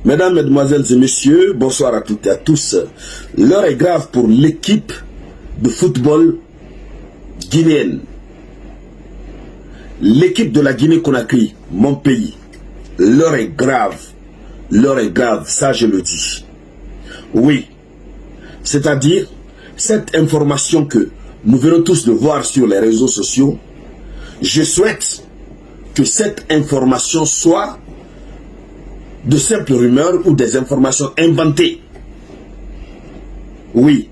Mesdames, Mesdemoiselles et Messieurs, bonsoir à toutes et à tous. L'heure est grave pour l'équipe de football guinéenne. L'équipe de la Guinée-Conakry, mon pays. L'heure est grave. L'heure est grave, ça je le dis. Oui, c'est-à-dire cette information que nous venons tous de voir sur les réseaux sociaux, je souhaite que cette information soit de simples rumeurs ou des informations inventées. Oui.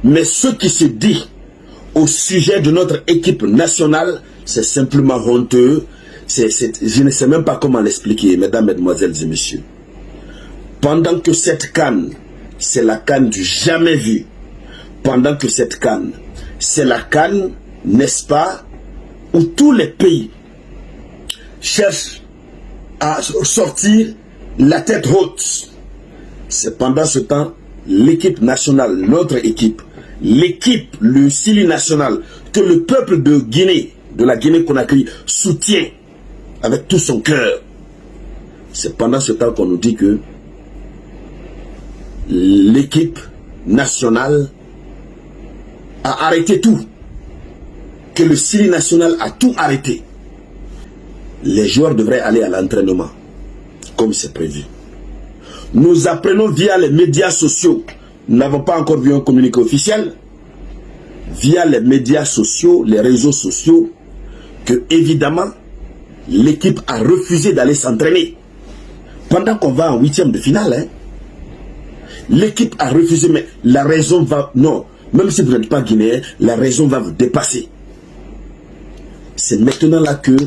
Mais ce qui se dit au sujet de notre équipe nationale, c'est simplement honteux. Je ne sais même pas comment l'expliquer, mesdames, mesdemoiselles et messieurs. Pendant que cette CAN, c'est la CAN du jamais vu. Pendant que cette CAN, c'est la CAN, n'est-ce pas, où tous les pays cherchent à sortir la tête haute. C'est pendant ce temps, l'équipe nationale, notre équipe, l'équipe, le Sili national, que le peuple de Guinée, de la Guinée-Conakry, soutient avec tout son cœur. C'est pendant ce temps qu'on nous dit que l'équipe nationale a arrêté tout. Que le Sili national a tout arrêté. Les joueurs devraient aller à l'entraînement, comme c'est prévu. Nous apprenons via les médias sociaux, nous n'avons pas encore vu un communiqué officiel, via les médias sociaux, les réseaux sociaux, que évidemment, l'équipe a refusé d'aller s'entraîner. Pendant qu'on va en 8e de finale, hein, l'équipe a refusé, mais la raison va... Non, même si vous n'êtes pas guinéen, la raison va vous dépasser. C'est maintenant là que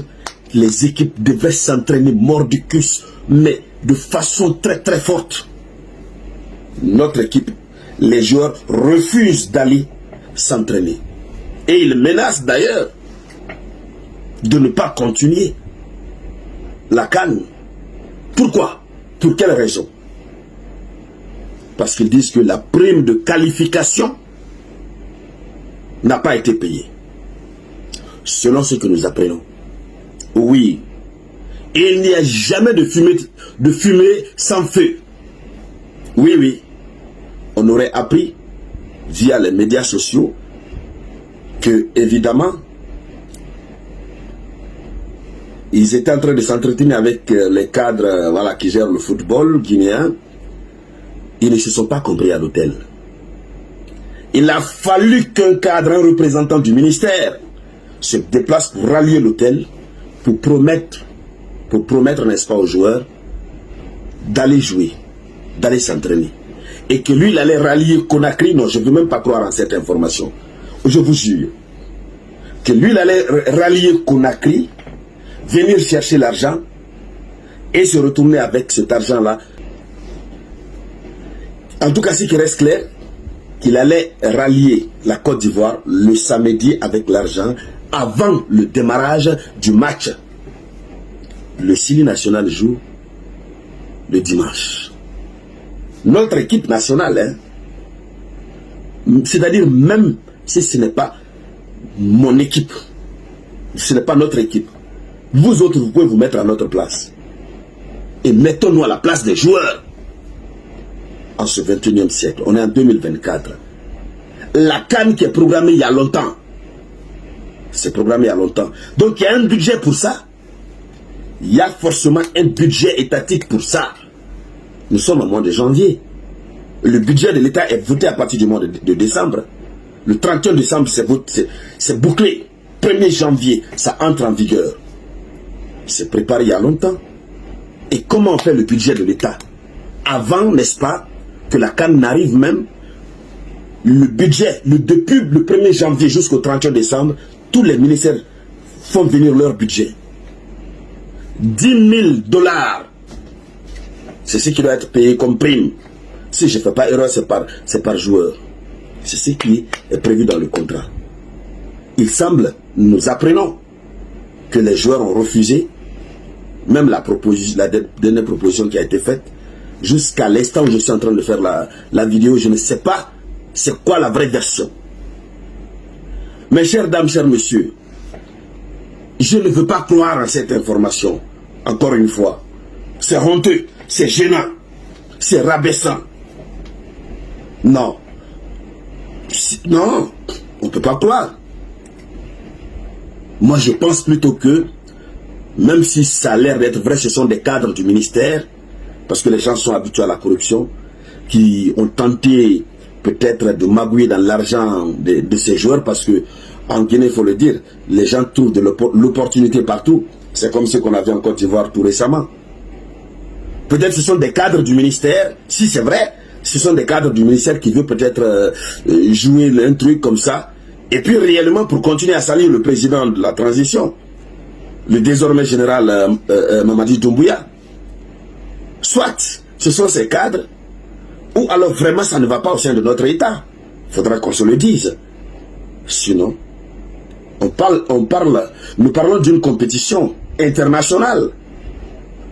les équipes devaient s'entraîner mordicus, mais de façon très très forte. Notre équipe, les joueurs refusent d'aller s'entraîner. Et ils menacent d'ailleurs de ne pas continuer la CAN. Pourquoi? Pour quelle raison? Parce qu'ils disent que la prime de qualification n'a pas été payée. Selon ce que nous apprenons. Oui. Et il n'y a jamais de fumée sans feu. Oui, oui. On aurait appris via les médias sociaux que, évidemment, ils étaient en train de s'entretenir avec les cadres voilà, qui gèrent le football guinéen. Ils ne se sont pas compris à l'hôtel. Il a fallu qu'un cadre, un représentant du ministère, se déplace pour rallier l'hôtel, pour promettre, n'est-ce pas, aux joueurs d'aller jouer, d'aller s'entraîner. Et que lui, il allait rallier Conakry. Non, je ne veux même pas croire en cette information. Je vous jure. Que lui, il allait rallier Conakry, venir chercher l'argent et se retourner avec cet argent-là. En tout cas, ce qui reste clair, qu'il allait rallier la Côte d'Ivoire le samedi avec l'argent avant le démarrage du match. Le Sili national joue le dimanche. Notre équipe nationale, hein, c'est-à-dire même si ce n'est pas mon équipe, ce n'est pas notre équipe, vous autres, vous pouvez vous mettre à notre place. Et mettons-nous à la place des joueurs. En ce 21e siècle, on est en 2024. La CAN qui est programmée il y a longtemps. C'est programmé il y a longtemps. Donc il y a un budget pour ça. Il y a forcément un budget étatique pour ça. Nous sommes au mois de janvier. Le budget de l'État est voté à partir du mois de décembre. Le 31 décembre, c'est bouclé. 1er janvier, ça entre en vigueur. C'est préparé il y a longtemps. Et comment on fait le budget de l'État? Avant, n'est-ce pas, que la CAN n'arrive même, le budget, depuis le 1er janvier jusqu'au 31 décembre, tous les ministères font venir leur budget. 10 000 $. C'est ce qui doit être payé comme prime. Si je ne fais pas erreur, c'est par joueur. C'est ce qui est prévu dans le contrat. Il semble, nous apprenons, que les joueurs ont refusé, même la dernière proposition qui a été faite, jusqu'à l'instant où je suis en train de faire la vidéo, je ne sais pas c'est quoi la vraie version. Mes chères dames, chers messieurs, je ne veux pas croire à cette information. Encore une fois, c'est honteux. c'est gênant, c'est rabaissant. Non. Non, on ne peut pas croire. Moi, je pense plutôt que, même si ça a l'air d'être vrai, ce sont des cadres du ministère, parce que les gens sont habitués à la corruption, qui ont tenté peut-être de magouiller dans l'argent de ces joueurs, parce que en Guinée, il faut le dire, les gens trouvent de l'opportunité partout. C'est comme ce qu'on a vu en Côte d'Ivoire tout récemment. Peut-être ce sont des cadres du ministère, si c'est vrai, ce sont des cadres du ministère qui veulent peut-être jouer un truc comme ça, et puis réellement pour continuer à salir le président de la transition, le désormais général Mamadi Doumbouya. Soit ce sont ces cadres, ou alors vraiment ça ne va pas au sein de notre État. Il faudra qu'on se le dise. Sinon, nous parlons d'une compétition internationale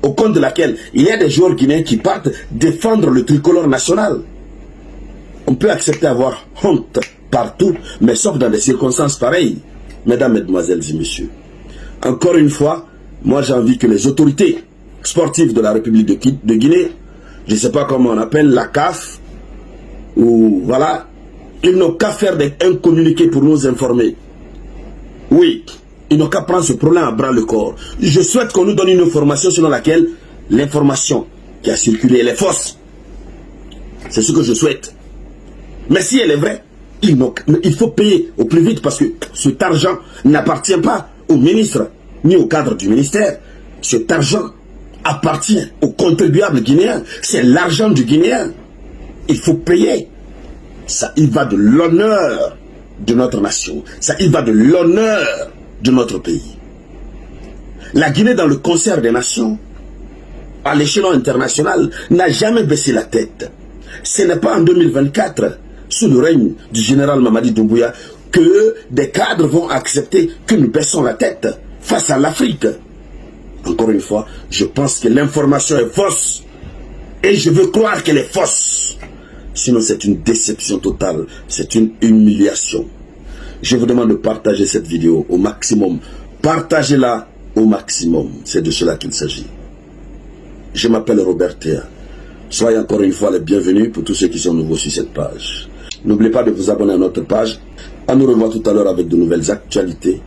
au compte de laquelle il y a des joueurs guinéens qui partent défendre le tricolore national. On peut accepter avoir honte partout, mais sauf dans des circonstances pareilles. Mesdames, Mesdemoiselles et Messieurs, encore une fois, moi j'ai envie que les autorités sportives de la République de Guinée, je ne sais pas comment on appelle, la CAF, ou voilà, ils n'ont qu'à faire un communiqué pour nous informer. Oui, ils n'ont qu'à prendre ce problème à bras le corps. Je souhaite qu'on nous donne une information selon laquelle l'information qui a circulé, elle est fausse. C'est ce que je souhaite. Mais si elle est vraie, il faut payer au plus vite parce que cet argent n'appartient pas au ministre ni au cadre du ministère. Cet argent appartient aux contribuables guinéens. C'est l'argent du Guinéen. Il faut payer. Ça y va de l'honneur de notre nation. Ça y va de l'honneur de notre pays. La Guinée, dans le concert des nations, à l'échelon international, n'a jamais baissé la tête. Ce n'est pas en 2024, sous le règne du général Mamadi Doumbouya, que des cadres vont accepter que nous baissons la tête face à l'Afrique. Encore une fois, je pense que l'information est fausse. Et je veux croire qu'elle est fausse. Sinon, c'est une déception totale. C'est une humiliation. Je vous demande de partager cette vidéo au maximum. Partagez-la au maximum. C'est de cela qu'il s'agit. Je m'appelle Robert Théa. Soyez encore une fois les bienvenus pour tous ceux qui sont nouveaux sur cette page. N'oubliez pas de vous abonner à notre page. À nous revoir tout à l'heure avec de nouvelles actualités.